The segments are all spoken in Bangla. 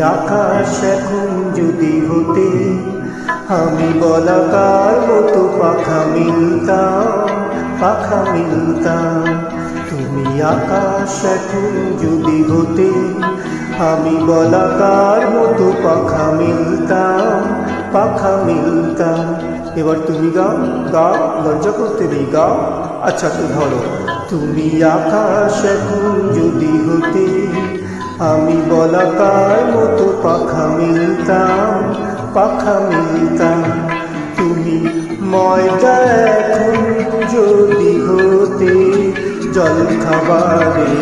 আকাশ এখন যদি হতে, আমি বলাকার মতো পাখা মিলতাম। তুমি আকাশ এখন যদি হতে, আমি বলাকার মতো পাখা মিলতাম। এবার তুমি গাও, লজ্জা করতে নেই, গাও। আচ্ছা তো ধরো, তুমি আকাশ এখন যদি হতে, আমি বলাকার মতো পাখা মিলতাম। তুমি ময়দা এখন যদি হতে, জলখাবারে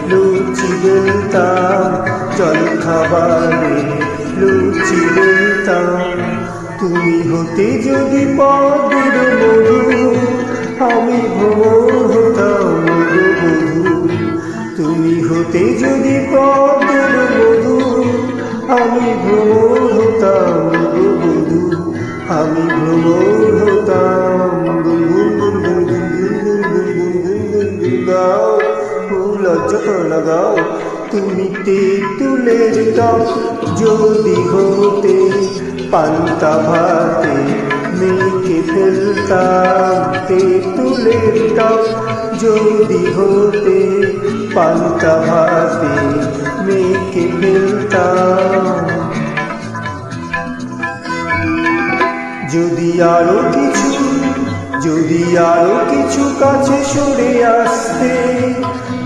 লুচি বেলতাম। তুমি হতে যদি পদের মধু, আমি ভ্রমর হতাম মধু। তুমি হতে যদি পদের মধু, আমি ভ্রমর হতাম মধু। আমি ভ্রমর হতাম। গাও, লজ্জা করো না, গাও। তুমি তেঁতুলের টক যদি হতে, পান্তা ভাতে মেখে ফেলতাম। তেঁতুলের টক যদি হতে, পান্তা ভাতে মেখে ফেলতাম। যদি আরো কিছু কাছে সরে আসতে,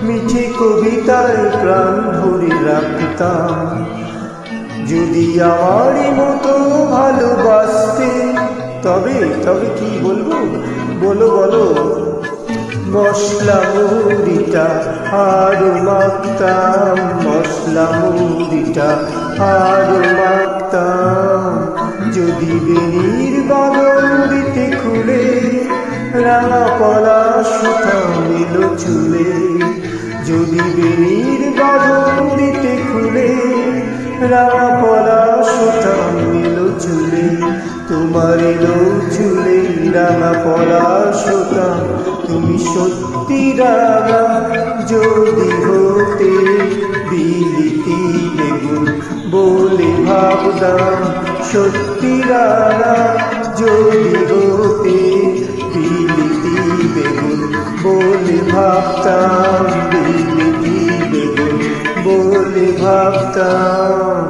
মিঠে কবিতার প্রাণ ভরে রাখতাম। যদি আমারই মতো ভালোবাসতে, তবে কি বলবো, বলো। মশলা মুড়িটা আরো মাখতাম, যদি বেনির বাঁধন দিতে খুলে, রাঙা পলাশ সুতা এলো চুলে। যদি বেনির বাঁধন দিতে খুলে, রাঙা পলাশ সুতা এলো চুলে। তোমার এলো চুলে রাঙা পলাশ সুতা। তুমি সত্যি রাঙা যদি হতে, বিলিতি বেগুন বলে ভাবতাম। সত্যি রাঙা যদি হতে, বিলিতি বেগুন বলে ভাবতাম। বিলিতি বেগুন বলে ভাবতাম।